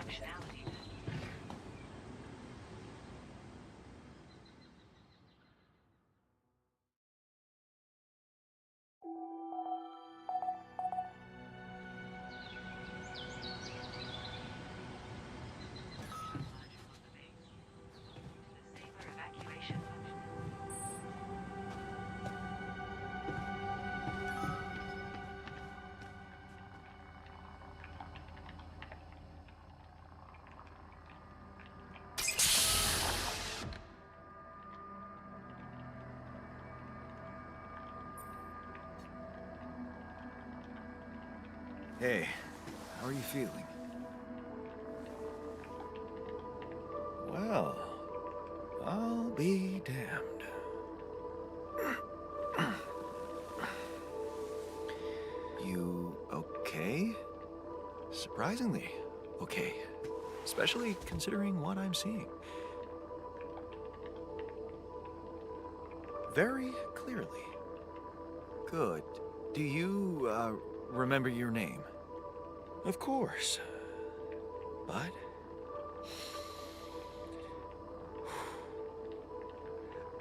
functionality. Disable evacuation function. Hey, how are you feeling? Well, I'll be damned. You okay? Surprisingly okay. Especially considering what I'm seeing. Very clearly. Good. Do you, remember your name? Of course. But...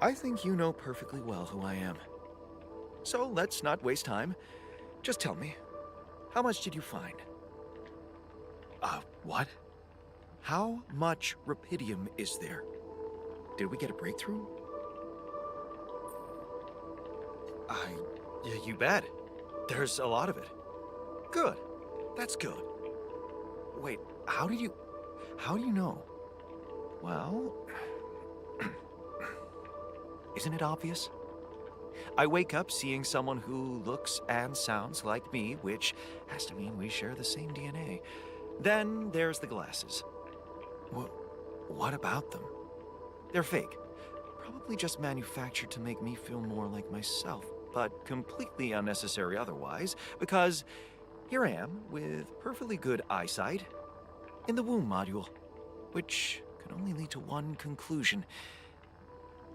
I think you know perfectly well who I am. So let's not waste time. Just tell me, how much did you find? What? How much rupidium is there? Did we get a breakthrough? Yeah, you bet. There's a lot of it. Good. That's good. Wait, how do you know? Well, isn't it obvious? I wake up seeing someone who looks and sounds like me, which has to mean we share the same DNA. Then there's the glasses. What about them? They're fake. Probably just manufactured to make me feel more like myself, but completely unnecessary otherwise, because here I am with perfectly good eyesight in the womb module, which can only lead to one conclusion: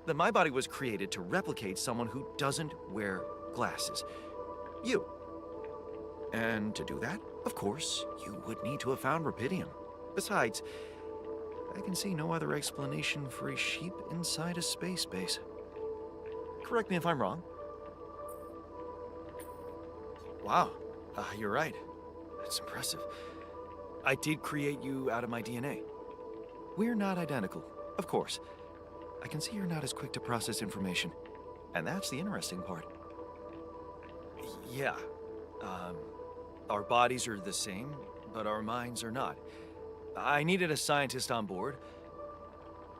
that my body was created to replicate someone who doesn't wear glasses. You. And to do that, of course, you would need to have found rupidium. Besides, I can see no other explanation for a sheep inside a space base. Correct me if I'm wrong. Wow, you're right. That's impressive. I did create you out of my DNA. We're not identical, of course. I can see you're not as quick to process information. And that's the interesting part. Yeah. Our bodies are the same, but our minds are not. I needed a scientist on board.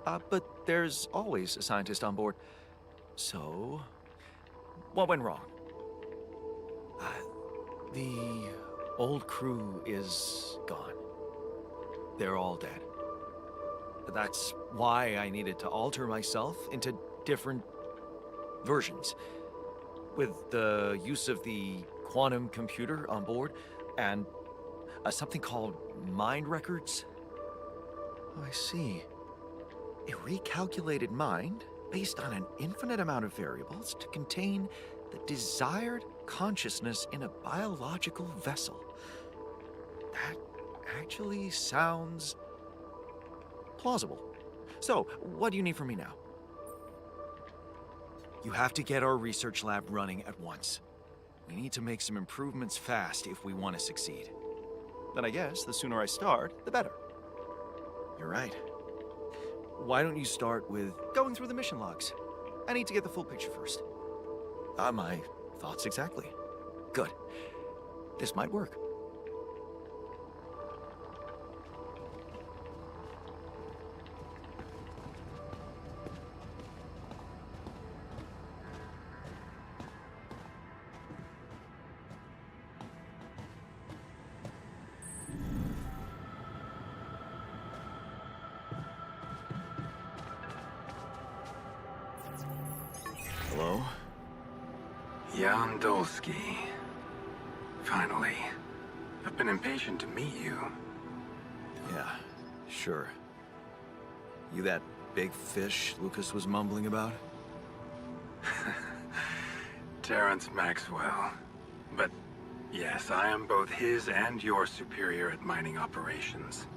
But there's always a scientist on board. So, what went wrong? The old crew is gone. They're all dead. That's why I needed to alter myself into different versions. With the use of the quantum computer on board and something called mind records. Oh, I see. A recalculated mind based on an infinite amount of variables to contain the desired consciousness in a biological vessel. That actually sounds plausible. So, what do you need from me now? You have to get our research lab running at once. We need to make some improvements fast if we want to succeed. Then I guess the sooner I start, the better. You're right. Why don't you start with going through the mission logs? I need to get the full picture first. My thoughts exactly. Good. This might work. Hello? Jan Dolsky. Finally. I've been impatient to meet you. Yeah, sure. You that big fish Lucas was mumbling about? Terrence Maxwell. But yes, I am both his and your superior at mining operations.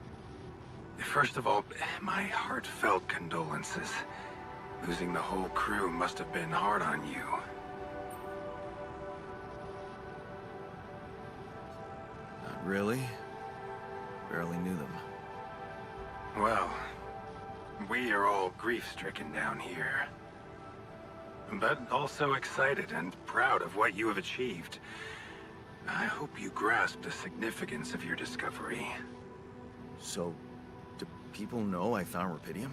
First of all, my heartfelt condolences. Losing the whole crew must have been hard on you. Not really. Barely knew them. Well, we are all grief-stricken down here. But also excited and proud of what you have achieved. I hope you grasp the significance of your discovery. So, do people know I found Rapidium?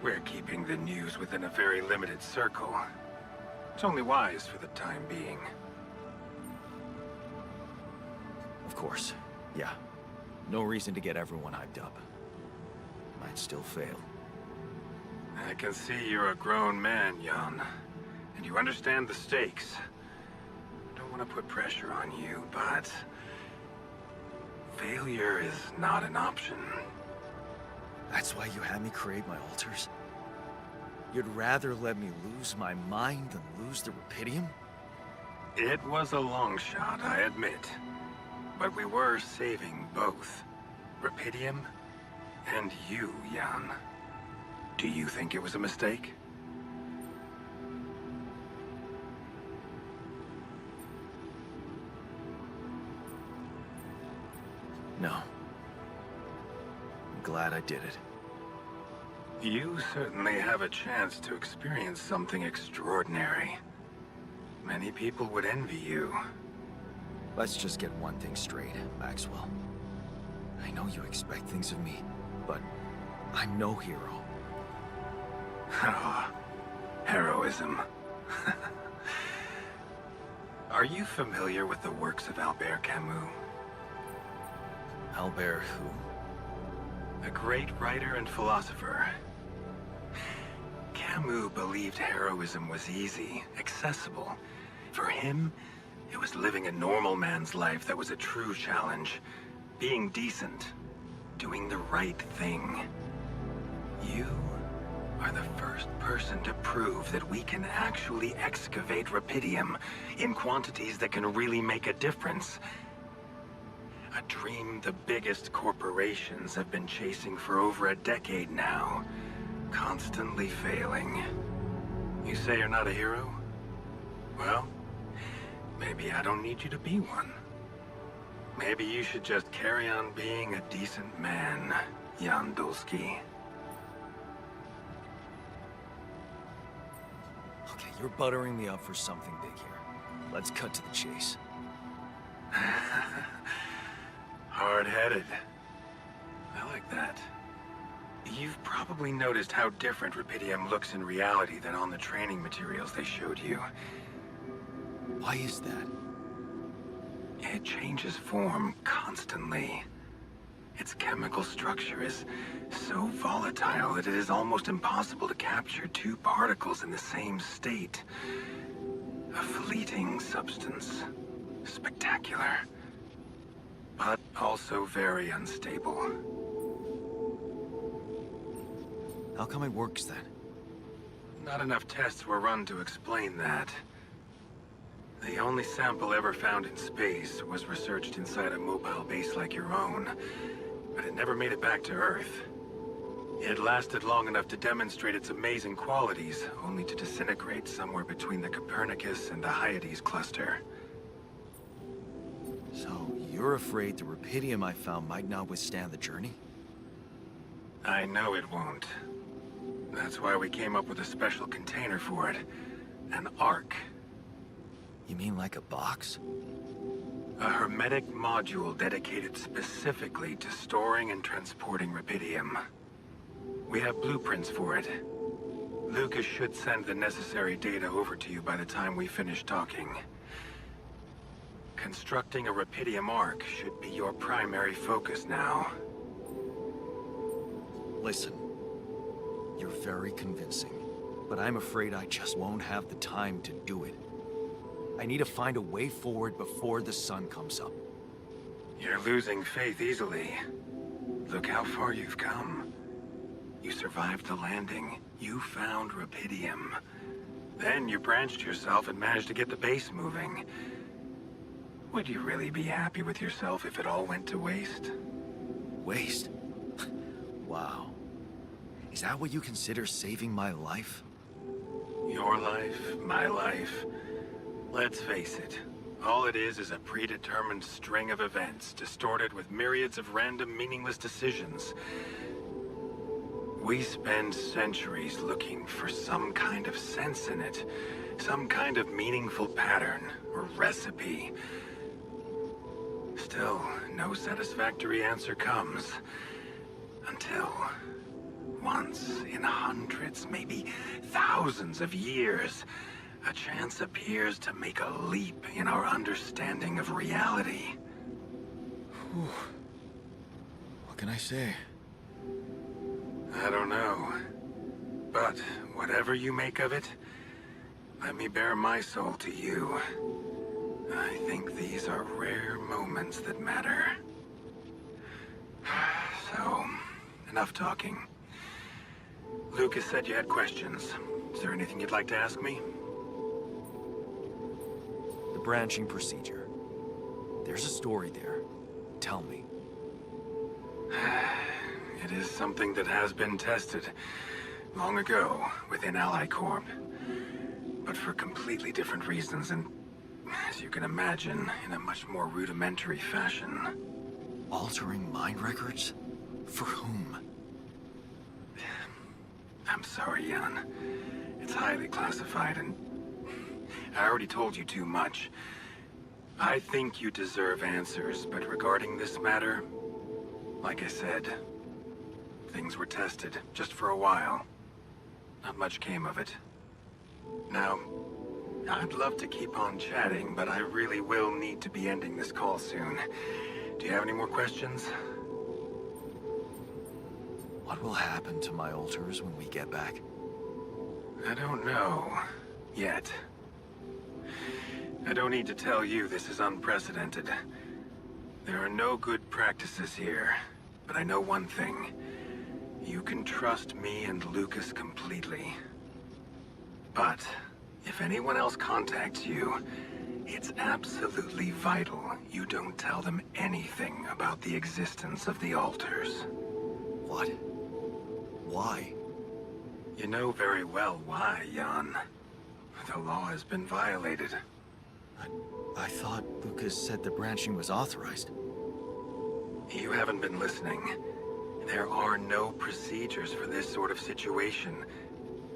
We're keeping the news within a very limited circle. It's only wise for the time being. Of course, yeah. No reason to get everyone hyped up. Might still fail. I can see you're a grown man, Jan. And you understand the stakes. Don't want to put pressure on you, but... failure is not an option. That's why you had me create my altars? You'd rather let me lose my mind than lose the Rapidium? It was a long shot, I admit. But we were saving both. Rapidium and you, Jan. Do you think it was a mistake? No. I'm glad I did it. You certainly have a chance to experience something extraordinary. Many people would envy you. Let's just get one thing straight, Maxwell. I know you expect things of me, but I'm no hero. Ah, heroism. Are you familiar with the works of Albert Camus? Albert who? A great writer and philosopher. Camus believed heroism was easy, accessible. For him, it was living a normal man's life that was a true challenge. Being decent. Doing the right thing. You are the first person to prove that we can actually excavate Rapidium in quantities that can really make a difference. A dream the biggest corporations have been chasing for over a decade now. Constantly failing. You say you're not a hero? Well, maybe I don't need you to be one. Maybe you should just carry on being a decent man, Jan Dulski. Okay, you're buttering me up for something big here. Let's cut to the chase. Hard-headed. I like that. You've probably noticed how different Rapidium looks in reality than on the training materials they showed you. Why is that? It changes form constantly. Its chemical structure is so volatile that it is almost impossible to capture two particles in the same state. A fleeting substance. Spectacular. But also very unstable. How come it works then? Not enough tests were run to explain that. The only sample ever found in space was researched inside a mobile base like your own, but it never made it back to Earth. It lasted long enough to demonstrate its amazing qualities, only to disintegrate somewhere between the Copernicus and the Hyades cluster. So, you're afraid the Rapidium I found might not withstand the journey? I know it won't. That's why we came up with a special container for it. An Ark. You mean like a box? A hermetic module dedicated specifically to storing and transporting Rapidium. We have blueprints for it. Lucas should send the necessary data over to you by the time we finish talking. Constructing a Rapidium Ark should be your primary focus now. Listen, you're very convincing, but I'm afraid I just won't have the time to do it. I need to find a way forward before the sun comes up. You're losing faith easily. Look how far you've come. You survived the landing. You found Rapidium. Then you branched yourself and managed to get the base moving. Would you really be happy with yourself if it all went to waste? Waste? Wow. Is that what you consider saving my life? Your life, my life. Let's face it. All it is a predetermined string of events, distorted with myriads of random, meaningless decisions. We spend centuries looking for some kind of sense in it, some kind of meaningful pattern or recipe. Still, no satisfactory answer comes. Until, once in hundreds, maybe thousands of years, a chance appears to make a leap in our understanding of reality. Whew. What can I say? I don't know. But whatever you make of it, let me bare my soul to you. I think these are rare moments that matter. So, enough talking. Lucas said you had questions. Is there anything you'd like to ask me? The branching procedure. There's a story there. Tell me. It is something that has been tested long ago within Ally Corp. But for completely different reasons and, as you can imagine, in a much more rudimentary fashion. Altering mind records? For whom? I'm sorry, Jan. It's highly classified and I already told you too much. I think you deserve answers, but regarding this matter, like I said, things were tested just for a while. Not much came of it. Now, I'd love to keep on chatting, but I really will need to be ending this call soon. Do you have any more questions? What will happen to my alters when we get back? I don't know. Yet. I don't need to tell you this is unprecedented. There are no good practices here, but I know one thing. You can trust me and Lucas completely. But, if anyone else contacts you, it's absolutely vital you don't tell them anything about the existence of the alters. What? Why? You know very well why, Jan. The law has been violated. I thought Lucas said the branching was authorized. You haven't been listening. There are no procedures for this sort of situation.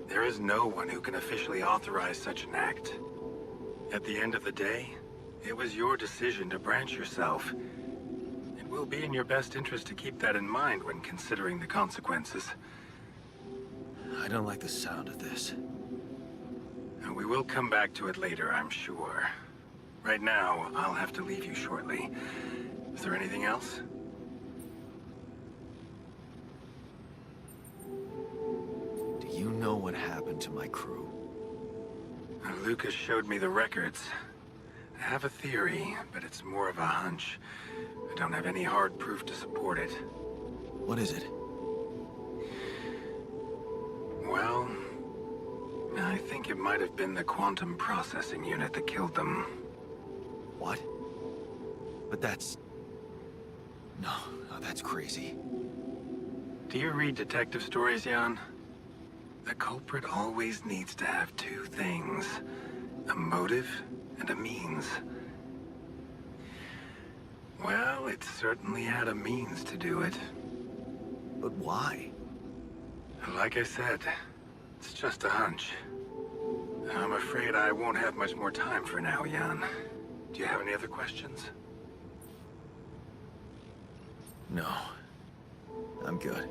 There is no one who can officially authorize such an act. At the end of the day, it was your decision to branch yourself. It will be in your best interest to keep that in mind when considering the consequences. I don't like the sound of this. And we will come back to it later, I'm sure. Right now, I'll have to leave you shortly. Is there anything else? Do you know what happened to my crew? Lucas showed me the records. I have a theory, but it's more of a hunch. I don't have any hard proof to support it. What is it? Well, I think it might have been the quantum processing unit that killed them. What? But that's... No, that's crazy. Do you read detective stories, Jan? The culprit always needs to have two things. A motive and a means. Well, it certainly had a means to do it. But why? Like I said, it's just a hunch. I'm afraid I won't have much more time for now, Jan. Do you have any other questions? No. I'm good.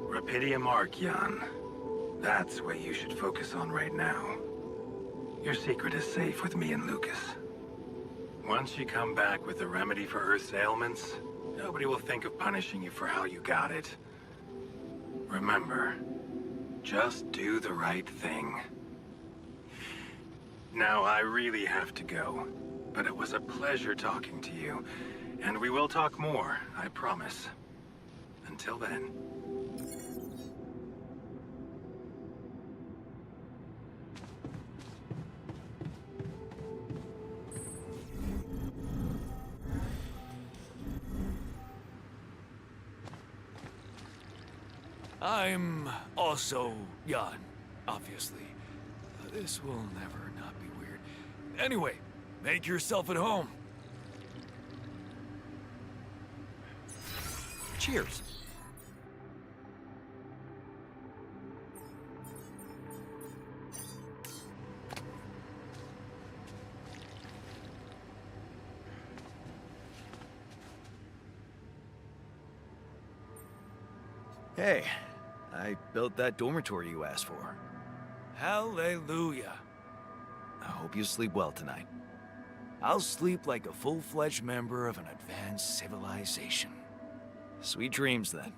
Rapidium Arc, Jan. That's what you should focus on right now. Your secret is safe with me and Lucas. Once you come back with a remedy for Earth's ailments, nobody will think of punishing you for how you got it. Remember, just do the right thing. Now, I really have to go, but it was a pleasure talking to you, and we will talk more, I promise. Until then. I'm also Jan, obviously. This will never not be weird. Anyway, make yourself at home. Cheers. Hey, I built that dormitory you asked for. Hallelujah. I hope you sleep well tonight. I'll sleep like a full-fledged member of an advanced civilization. Sweet dreams, then.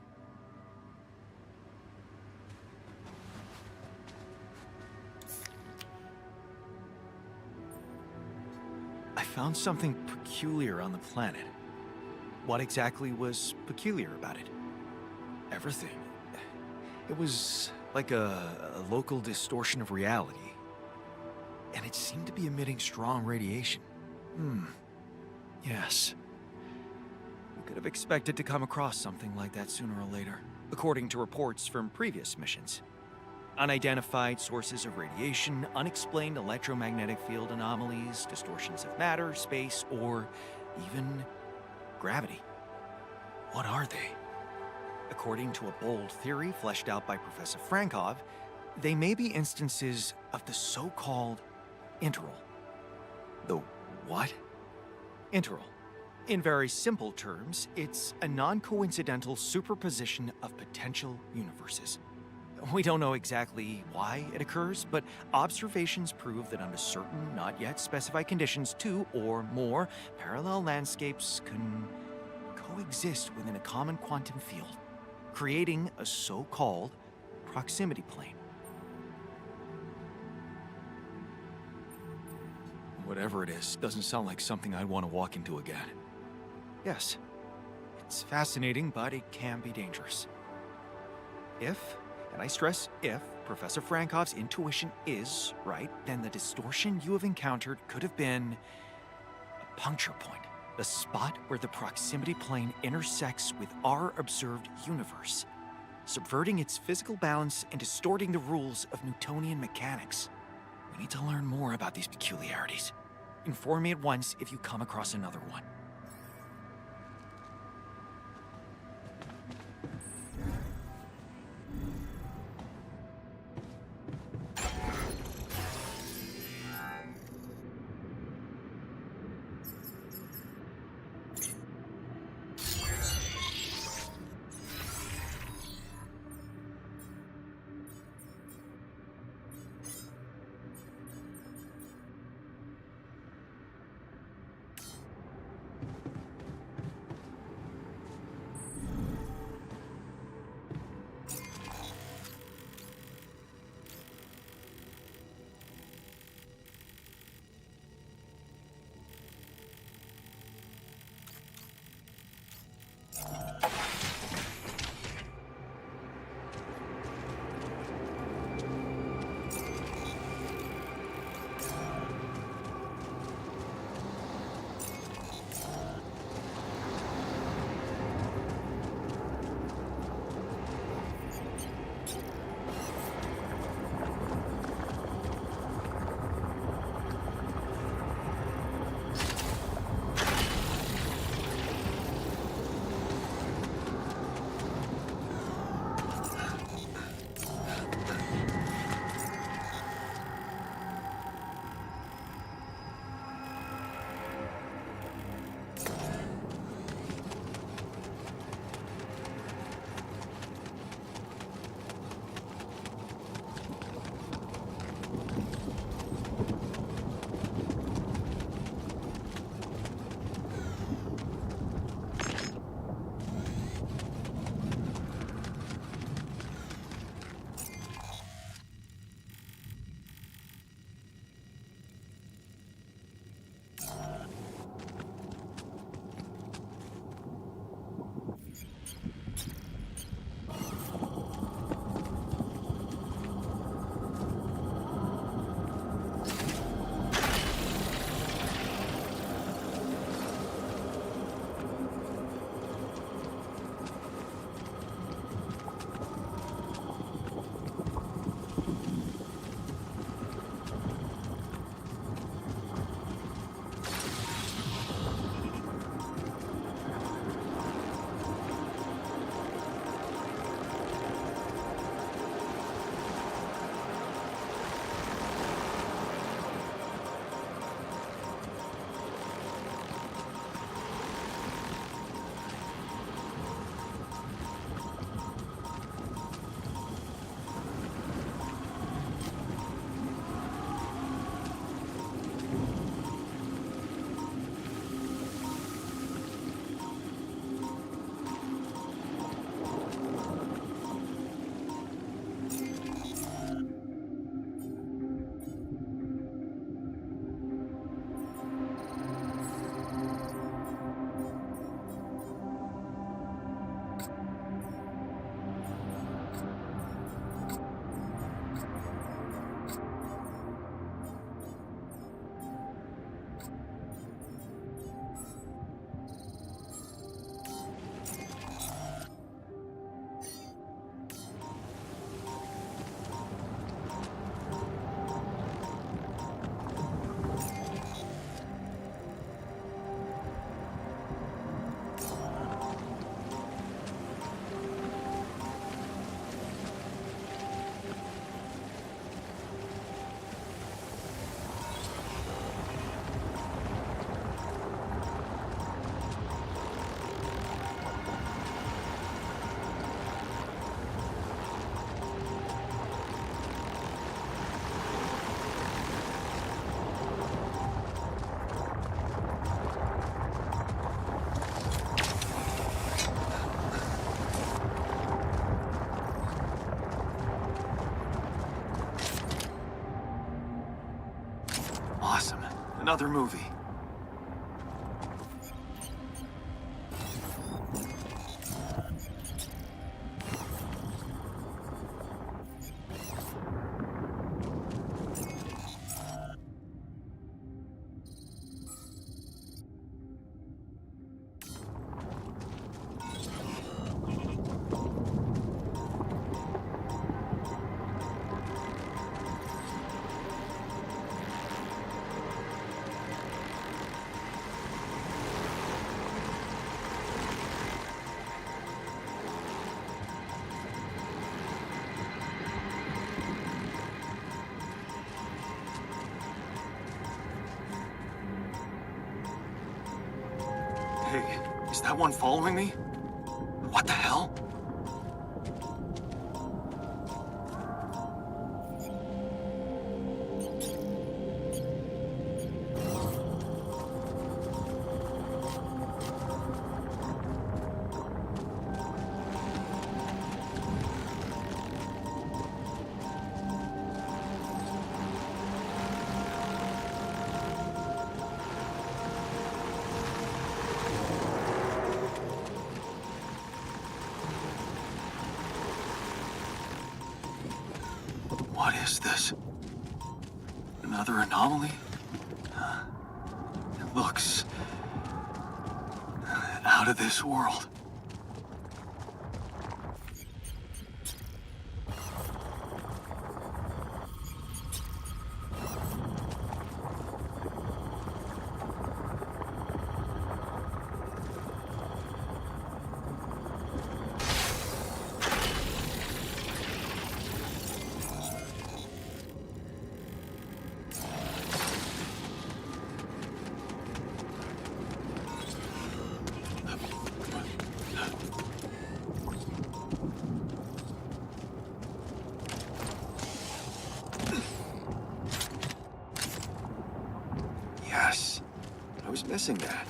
I found something peculiar on the planet. What exactly was peculiar about it? Everything. It was like a local distortion of reality. And it seemed to be emitting strong radiation. Yes. We could have expected to come across something like that sooner or later, according to reports from previous missions. Unidentified sources of radiation, unexplained electromagnetic field anomalies, distortions of matter, space, or even gravity. What are they? According to a bold theory fleshed out by Professor Frankov, they may be instances of the so-called interval. The what? Interval. In very simple terms, it's a non-coincidental superposition of potential universes. We don't know exactly why it occurs, but observations prove that under certain, not yet specified conditions, two or more parallel landscapes can coexist within a common quantum field, creating a so-called proximity plane. Whatever it is, doesn't sound like something I'd want to walk into again. Yes, it's fascinating, but it can be dangerous. If, and I stress if, Professor Frankov's intuition is right, then the distortion you have encountered could have been a puncture point, the spot where the proximity plane intersects with our observed universe, subverting its physical balance and distorting the rules of Newtonian mechanics. We need to learn more about these peculiarities. Inform me at once if you come across another one. Another movie. Hey, is that one following me? What the hell? What is this? Another anomaly? It looks out of this world. Yes, I was missing that.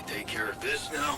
Take care of this now.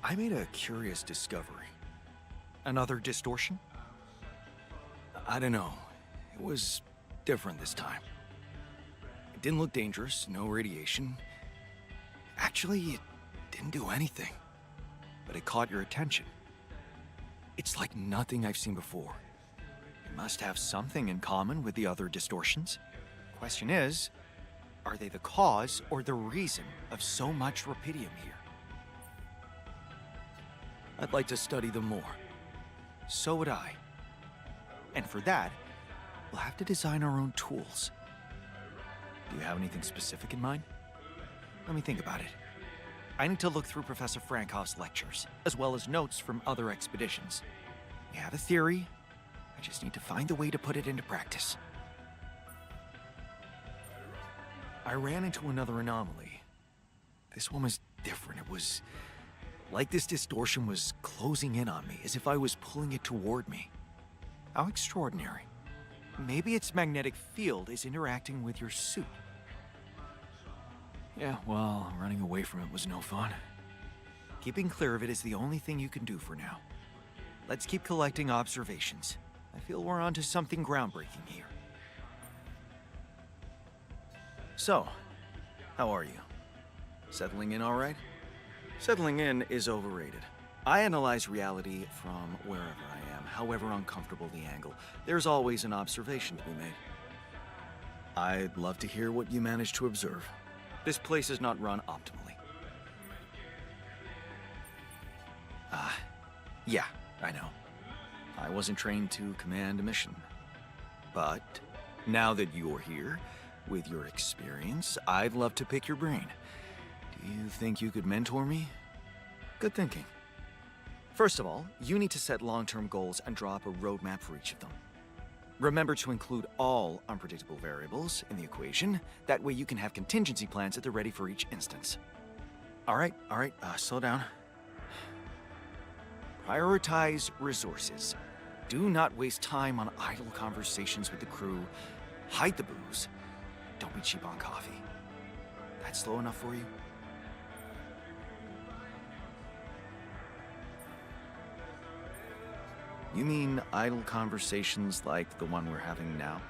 I made a curious discovery. Another distortion? I don't know. It was different this time. It didn't look dangerous, no radiation. Actually, it didn't do anything. But it caught your attention. It's like nothing I've seen before. It must have something in common with the other distortions. Question is, are they the cause or the reason of so much rupidium here? I'd like to study them more. So would I. And for that, we'll have to design our own tools. Do you have anything specific in mind? Let me think about it. I need to look through Professor Frankoff's lectures, as well as notes from other expeditions. We have a theory. I just need to find a way to put it into practice. I ran into another anomaly. This one was different. It was like this distortion was closing in on me, as if I was pulling it toward me. How extraordinary. Maybe its magnetic field is interacting with your suit. Yeah, well, running away from it was no fun. Keeping clear of it is the only thing you can do for now. Let's keep collecting observations. I feel we're onto something groundbreaking here. So, how are you? Settling in all right? Settling in is overrated. I analyze reality from wherever I am, however uncomfortable the angle. There's always an observation to be made. I'd love to hear what you managed to observe. This place is not run optimally. Yeah, I know. I wasn't trained to command a mission. But now that you're here, with your experience, I'd love to pick your brain. Do you think you could mentor me? Good thinking. First of all, you need to set long-term goals and draw up a roadmap for each of them. Remember to include all unpredictable variables in the equation. That way you can have contingency plans at the ready for each instance. All right, slow down. Prioritize resources. Do not waste time on idle conversations with the crew. Hide the booze. Don't be cheap on coffee. That's slow enough for you? You mean idle conversations like the one we're having now?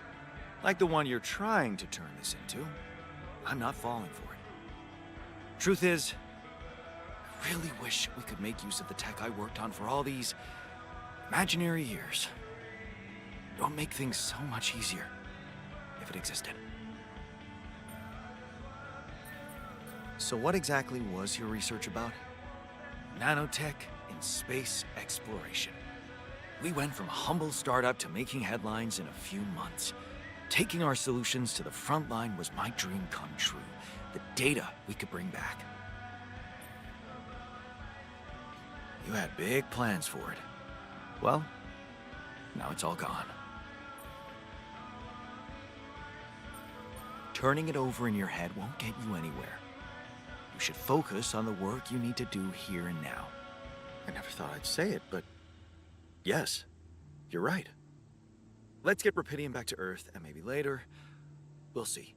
Like the one you're trying to turn this into? I'm not falling for it. Truth is, I really wish we could make use of the tech I worked on for all these imaginary years. It would make things so much easier if it existed. So what exactly was your research about? Nanotech in space exploration. We went from a humble startup to making headlines in a few months. Taking our solutions to the front line was my dream come true. The data we could bring back. You had big plans for it. Well, now it's all gone. Turning it over in your head won't get you anywhere. You should focus on the work you need to do here and now. I never thought I'd say it, but yes, you're right. Let's get Rupidium back to Earth, and maybe later, we'll see.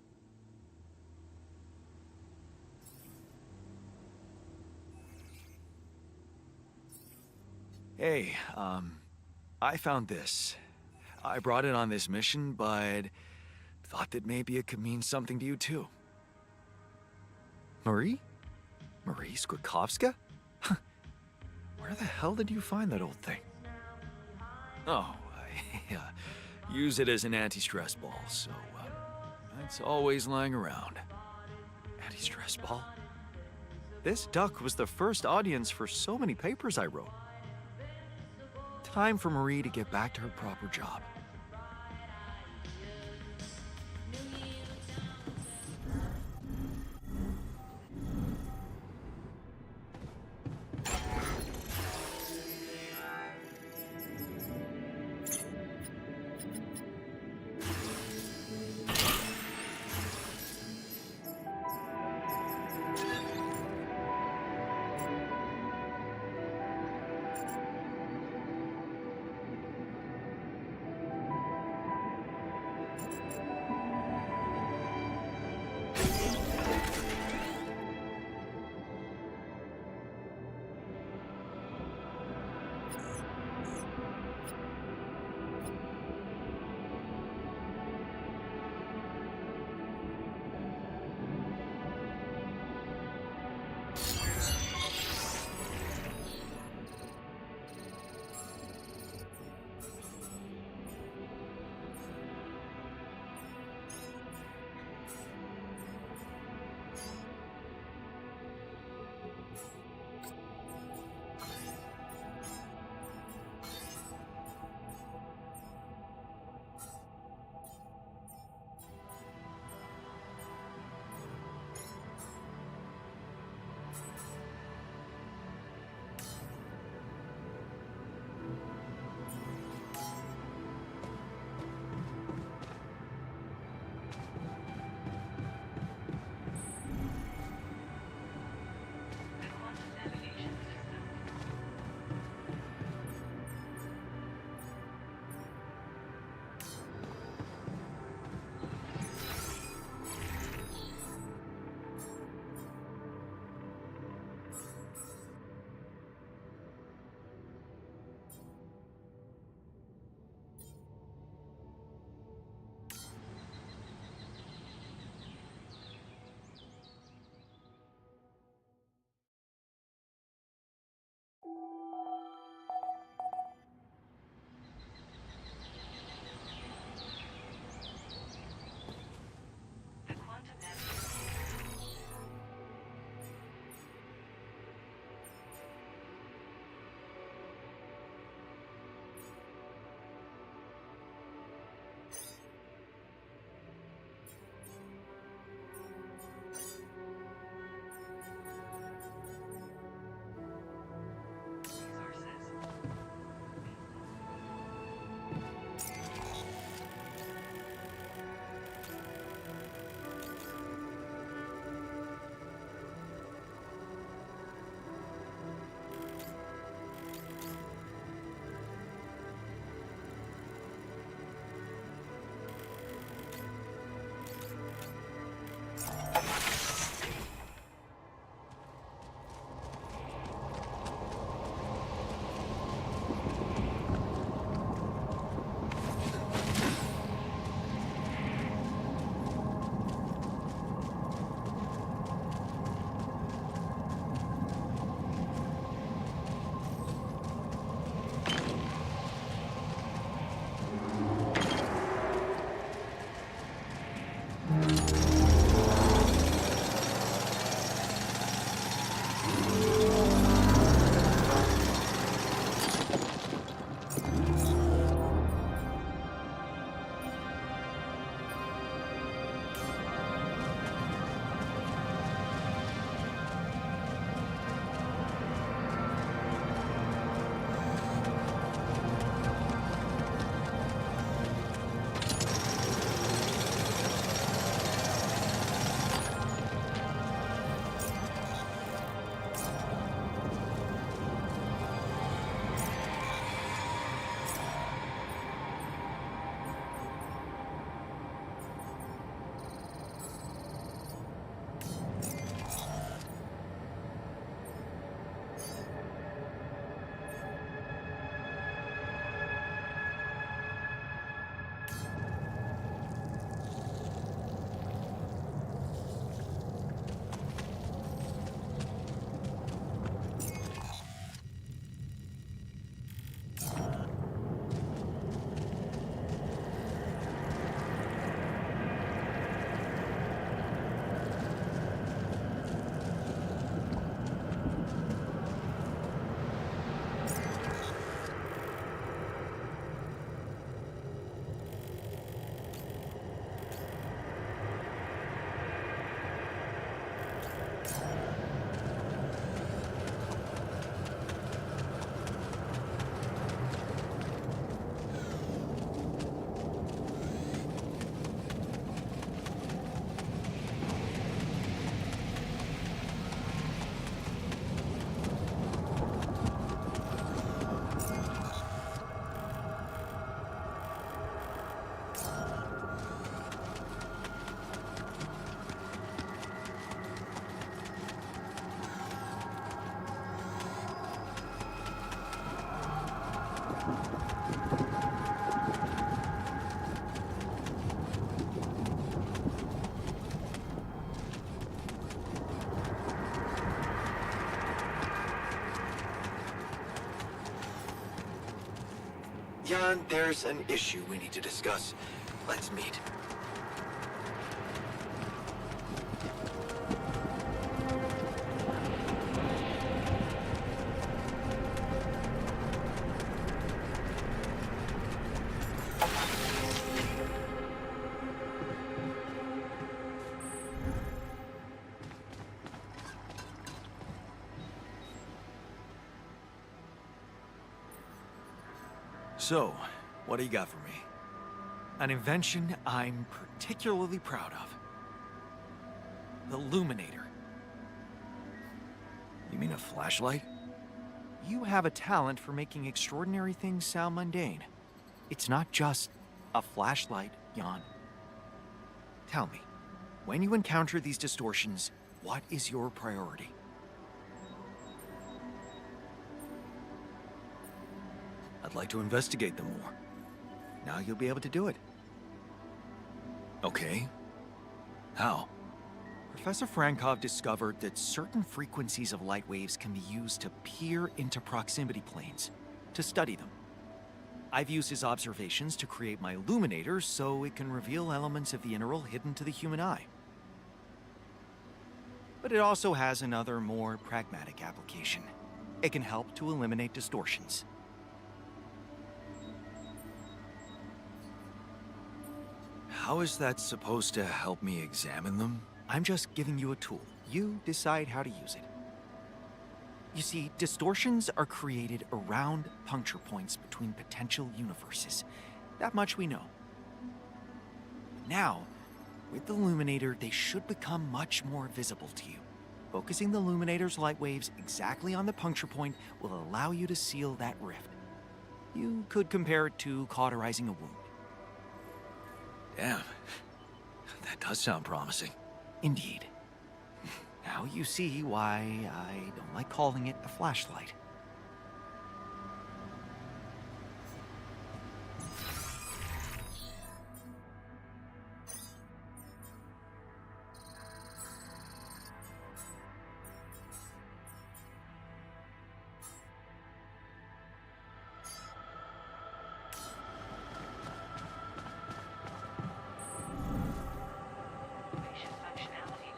Hey, I found this. I brought it on this mission, but thought that maybe it could mean something to you too. Marie? Marie Skłodowska? Where the hell did you find that old thing? Oh, I use it as an anti-stress ball, so it's always lying around. Anti-stress ball? This duck was the first audience for so many papers I wrote. Time for Marie to get back to her proper job. Jan, there's an issue we need to discuss. Let's meet. So, what do you got for me? An invention I'm particularly proud of. The Luminator. You mean a flashlight? You have a talent for making extraordinary things sound mundane. It's not just a flashlight, Jan. Tell me, when you encounter these distortions, what is your priority? I'd like to investigate them more. Now you'll be able to do it. Okay. How? Professor Frankov discovered that certain frequencies of light waves can be used to peer into proximity planes, to study them. I've used his observations to create my illuminator so it can reveal elements of the integral hidden to the human eye. But it also has another, more pragmatic application. It can help to eliminate distortions. How is that supposed to help me examine them? I'm just giving you a tool. You decide how to use it. You see, distortions are created around puncture points between potential universes. That much we know. Now, with the Illuminator, they should become much more visible to you. Focusing the Illuminator's light waves exactly on the puncture point will allow you to seal that rift. You could compare it to cauterizing a wound. Damn. That does sound promising. Indeed. Now you see why I don't like calling it a flashlight. Patient functionality.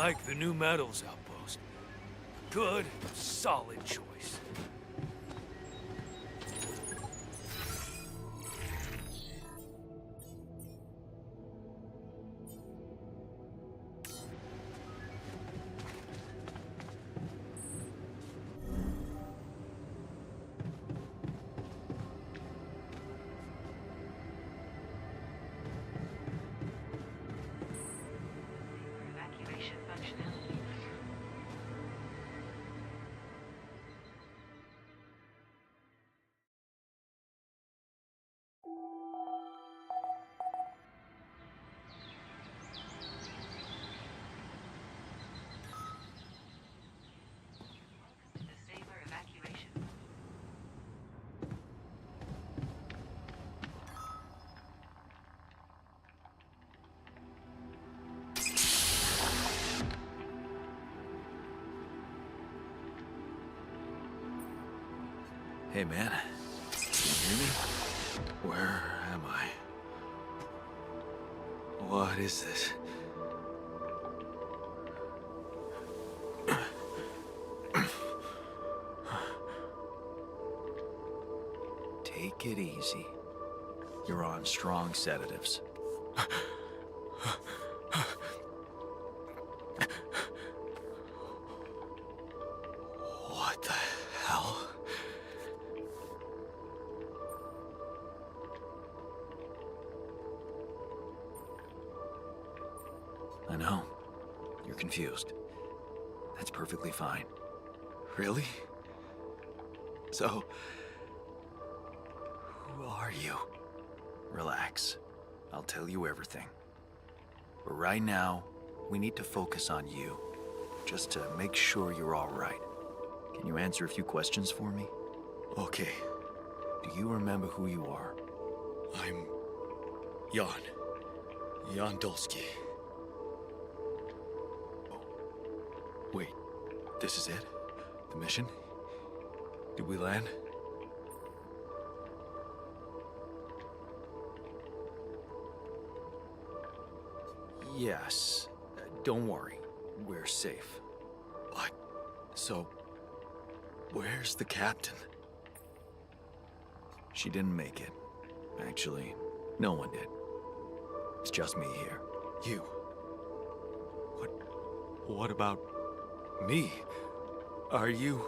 like the new metals outpost. Good, solid choice. Evacuation functionality. Welcome to the Saber evacuation. Hey, man. Can you hear me? Where am I? What is this? Take it easy. You're on strong sedatives. What the hell? I know. You're confused. That's perfectly fine. Really? So, who are you? Relax. I'll tell you everything. But right now, we need to focus on you. Just to make sure you're all right. Can you answer a few questions for me? Okay. Do you remember who you are? I'm Jan. Jan Dolsky. Wait, this is it? The mission? Did we land? Yes. Don't worry. We're safe. What? So, where's the captain? She didn't make it. Actually, no one did. It's just me here. You. What about me? Are you...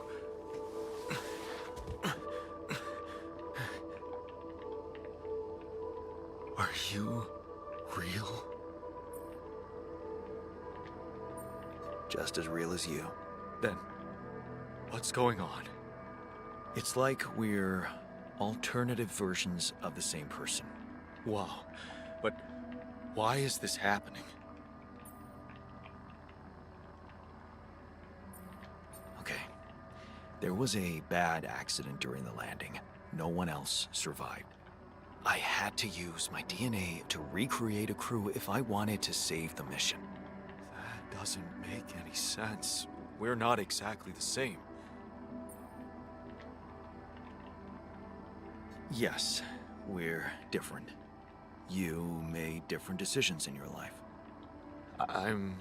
Are you real? Just as real as you. Then, what's going on? It's like we're alternative versions of the same person. Wow. But why is this happening? Okay. There was a bad accident during the landing. No one else survived. I had to use my DNA to recreate a crew if I wanted to save the mission. That doesn't make any sense. We're not exactly the same. Yes, we're different. You made different decisions in your life. I'm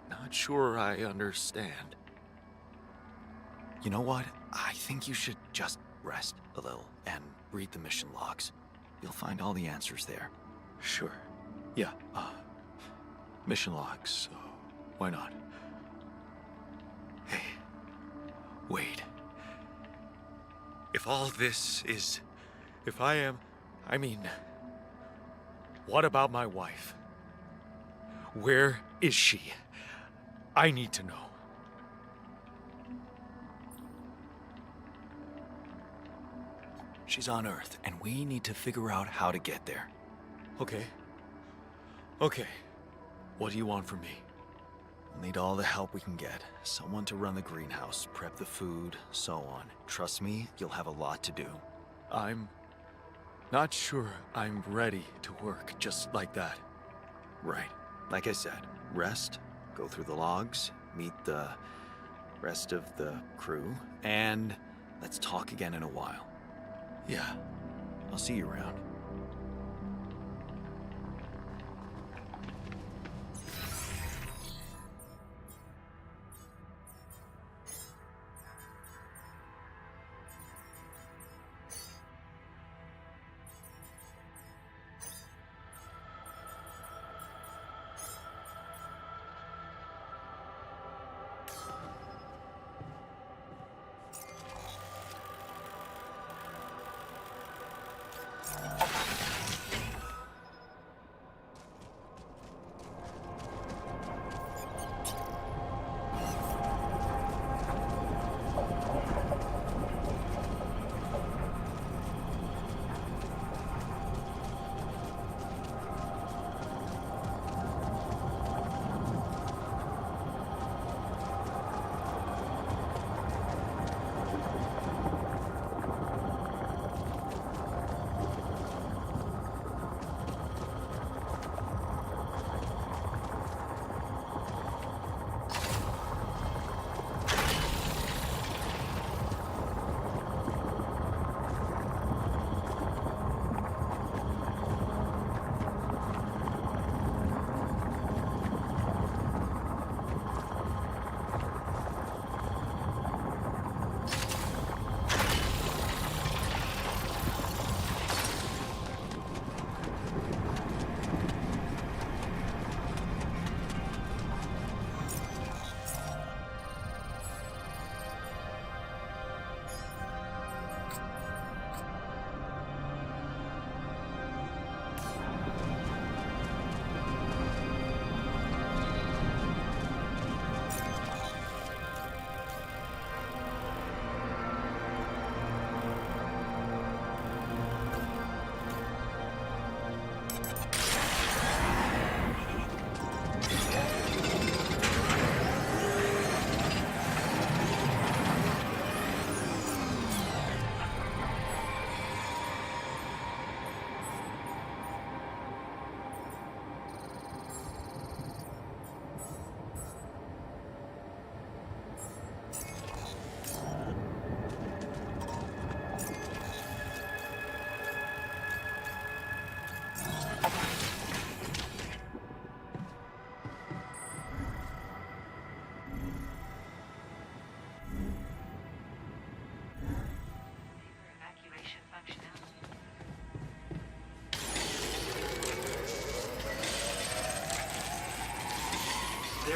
not sure I understand. You know what? I think you should just rest a little and read the mission logs. You'll find all the answers there. Sure. Yeah, mission logs. Why not? Hey, wait. If all this is... If I mean... What about my wife? Where is she? I need to know. She's on Earth, and we need to figure out how to get there. Okay. Okay. What do you want from me? We'll need all the help we can get. Someone to run the greenhouse, prep the food, so on. Trust me, you'll have a lot to do. I'm not sure I'm ready to work just like that. Right. Like I said, rest, go through the logs, meet the rest of the crew, and let's talk again in a while. Yeah. I'll see you around.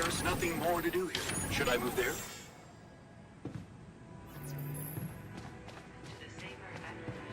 there's nothing more to do here. Should I move there? To the saber evacuation.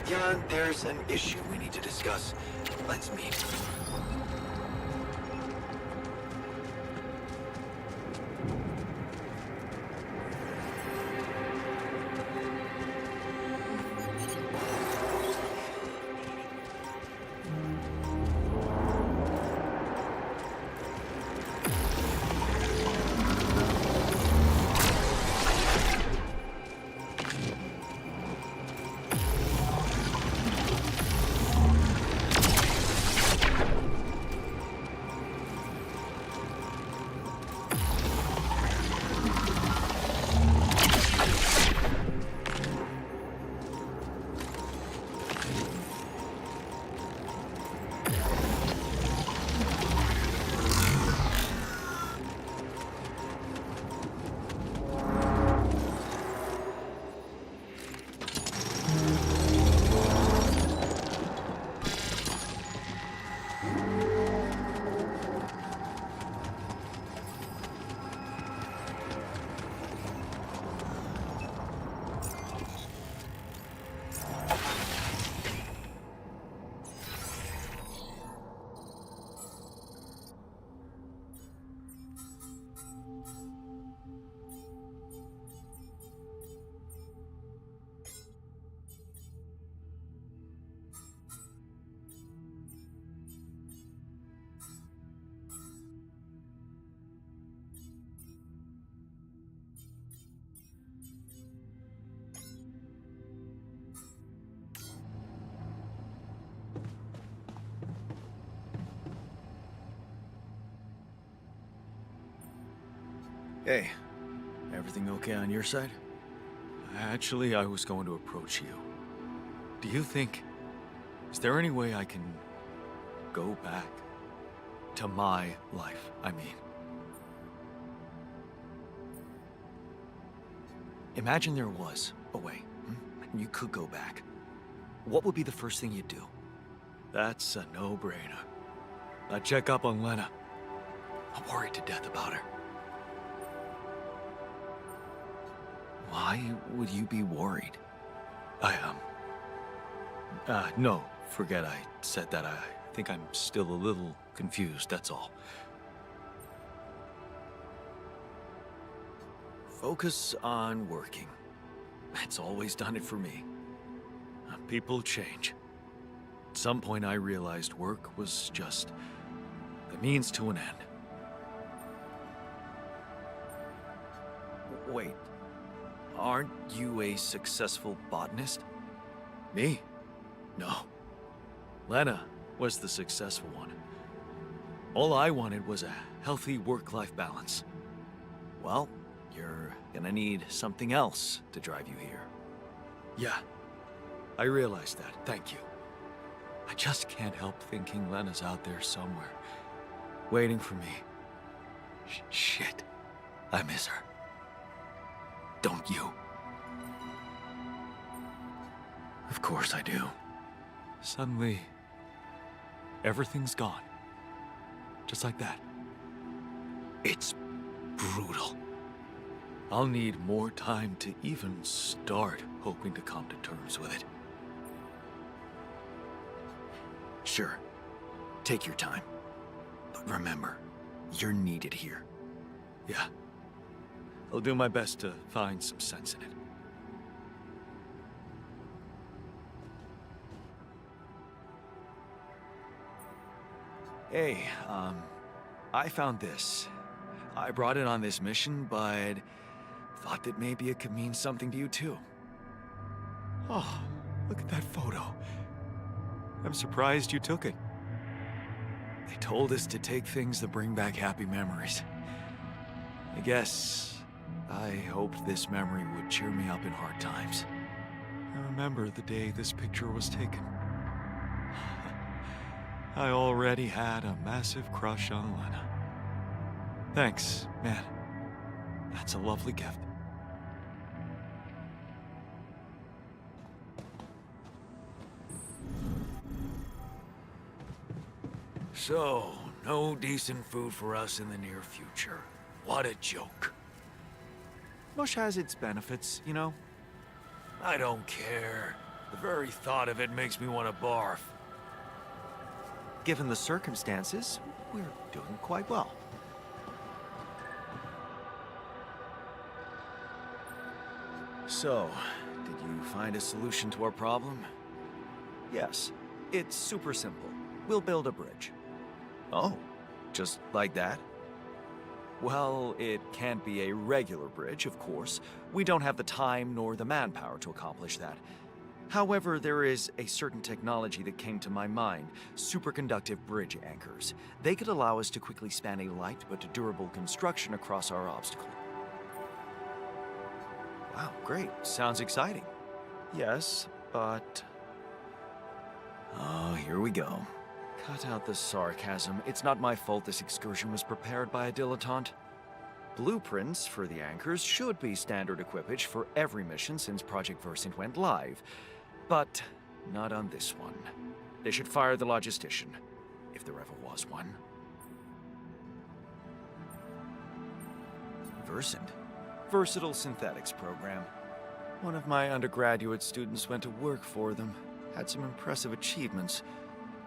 Jan, there's an issue we need to discuss. Let's meet. Hey, everything okay on your side? Actually, I was going to approach you. Do you think... Is there any way I can... go back? To my life, I mean. Imagine there was a way, and you could go back. What would be the first thing you'd do? That's a no-brainer. I'd check up on Lena. I'm worried to death about her. Why would you be worried? I am. No, forget I said that. I think I'm still a little confused, that's all. Focus on working. That's always done it for me. People change. At some point I realized work was just the means to an end. Wait, aren't you a successful botanist? Me? No. Lena was the successful one. All I wanted was a healthy work-life balance. Well, you're gonna need something else to drive you here. Yeah, I realize that. Thank you. I just can't help thinking Lena's out there somewhere, waiting for me. Shit, I miss her. Don't you? Of course I do. Suddenly, everything's gone. Just like that. It's brutal. I'll need more time to even start hoping to come to terms with it. Sure. Take your time. But remember, you're needed here. Yeah. I'll do my best to find some sense in it. Hey, I found this. I brought it on this mission, but thought that maybe it could mean something to you too. Oh, look at that photo. I'm surprised you took it. They told us to take things that bring back happy memories. I guess I hoped this memory would cheer me up in hard times. I remember the day this picture was taken. I already had a massive crush on Lena. Thanks, man. That's a lovely gift. So, no decent food for us in the near future. What a joke. Mush has its benefits, you know? I don't care. The very thought of it makes me want to barf. Given the circumstances, we're doing quite well. So, did you find a solution to our problem? Yes. It's super simple. We'll build a bridge. Oh, just like that? Well, it can't be a regular bridge, of course. We don't have the time nor the manpower to accomplish that. However, there is a certain technology that came to my mind, superconductive bridge anchors. They could allow us to quickly span a light but durable construction across our obstacle. Wow, great. Sounds exciting. Yes, but... Oh, here we go. Cut out the sarcasm. It's not my fault this excursion was prepared by a dilettante. Blueprints for the anchors should be standard equipage for every mission since Project Versant went live. But not on this one. They should fire the logistician, if there ever was one. Versant? Versatile Synthetics program. One of my undergraduate students went to work for them. Had some impressive achievements,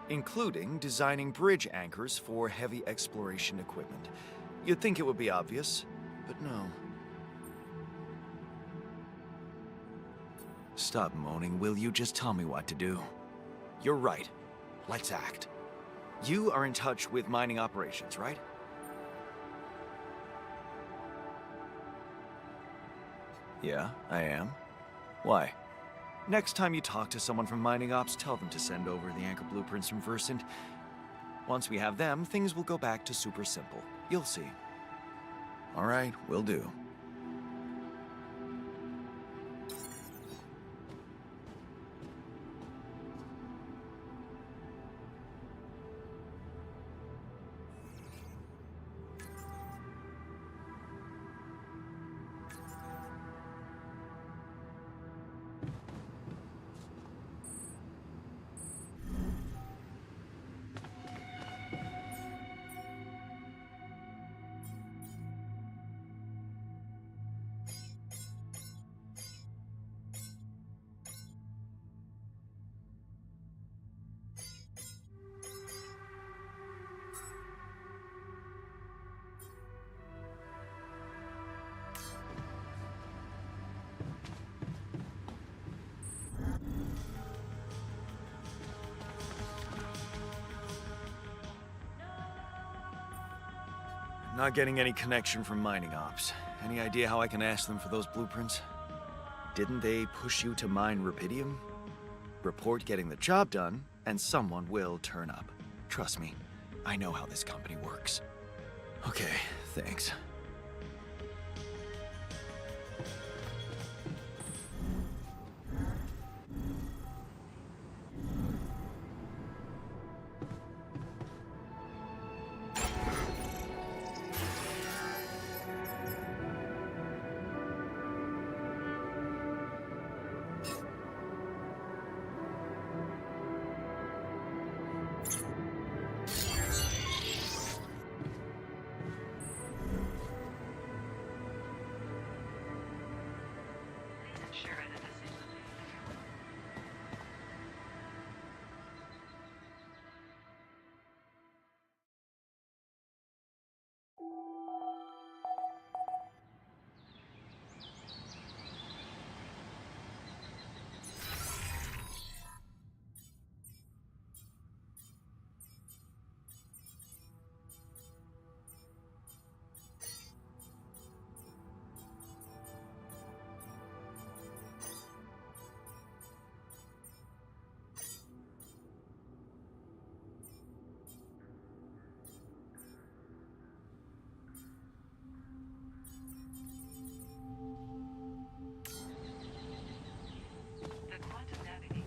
including designing bridge anchors for heavy exploration equipment. You'd think it would be obvious, but no. Stop moaning, will you? Just tell me what to do. You're right. Let's act. You are in touch with mining operations, right? Yeah, I am. Why? Next time you talk to someone from mining ops, tell them to send over the anchor blueprints from Versant. Once we have them, things will go back to super simple. You'll see. All right, will do. Not getting any connection from mining ops. Any idea how I can ask them for those blueprints? Didn't they push you to mine rubidium? Report getting the job done, and someone will turn up. Trust me, I know how this company works. Okay, thanks. Please ensure that the signal is the quantum navigation.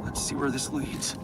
Let's see where this leads.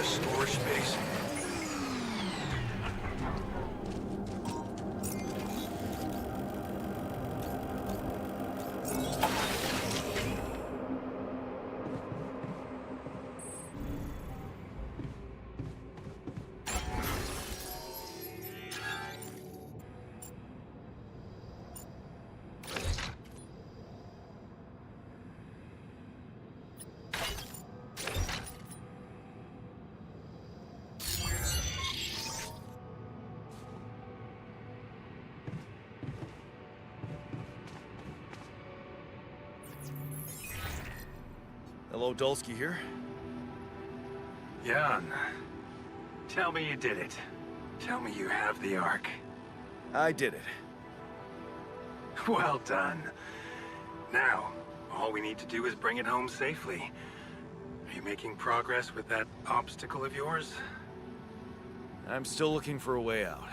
Storage space. Hello, Dulski here. Jan, tell me you did it. Tell me you have the Ark. I did it. Well done. Now, all we need to do is bring it home safely. Are you making progress with that obstacle of yours? I'm still looking for a way out.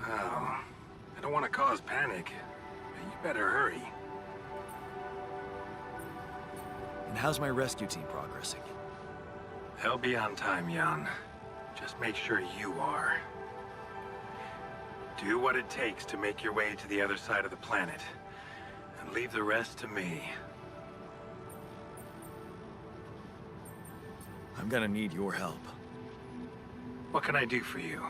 Oh, I don't want to cause panic. But you better hurry. And how's my rescue team progressing? They'll be on time, Jan. Just make sure you are. Do what it takes to make your way to the other side of the planet. And leave the rest to me. I'm gonna need your help. What can I do for you?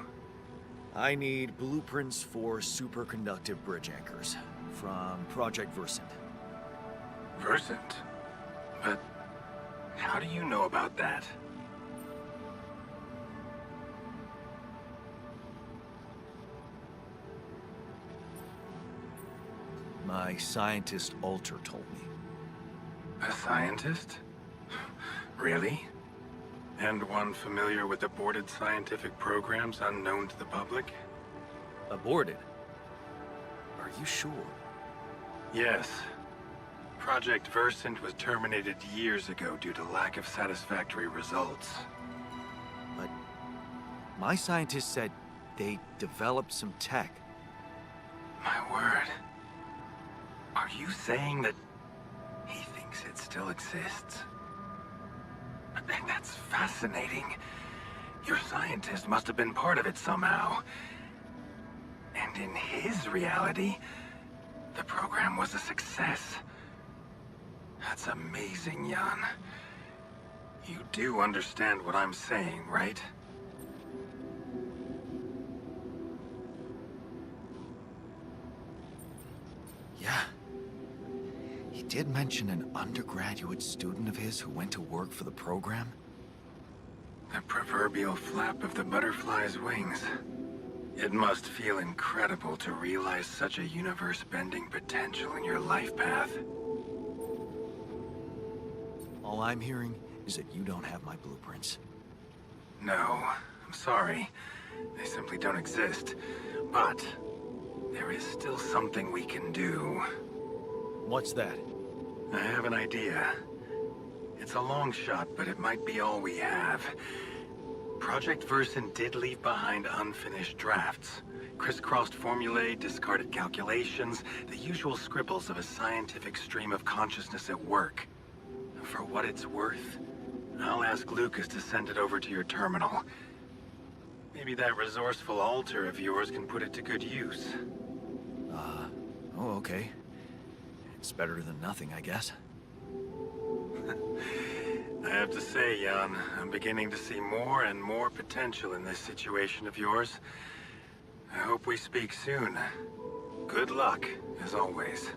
I need blueprints for superconductive bridge anchors from Project Versant. Versant? But how do you know about that? My scientist Alter told me. A scientist? Really? And one familiar with aborted scientific programs unknown to the public? Aborted? Are you sure? Yes. Project Versant was terminated years ago due to lack of satisfactory results. But my scientist said they developed some tech. My word. Are you saying that he thinks it still exists? That's fascinating. Your scientist must have been part of it somehow. And in his reality, the program was a success. That's amazing, Jan. You do understand what I'm saying, right? Yeah. He did mention an undergraduate student of his who went to work for the program. The proverbial flap of the butterfly's wings. It must feel incredible to realize such a universe-bending potential in your life path. All I'm hearing is that you don't have my blueprints. No, I'm sorry. They simply don't exist. But there is still something we can do. What's that? I have an idea. It's a long shot, but it might be all we have. Project Versen did leave behind unfinished drafts. Crisscrossed formulae, discarded calculations, the usual scribbles of a scientific stream of consciousness at work. For what it's worth, I'll ask Lucas to send it over to your terminal. Maybe that resourceful alter of yours can put it to good use. Oh, okay. It's better than nothing, I guess. I have to say, Jan, I'm beginning to see more and more potential in this situation of yours. I hope we speak soon. Good luck, as always.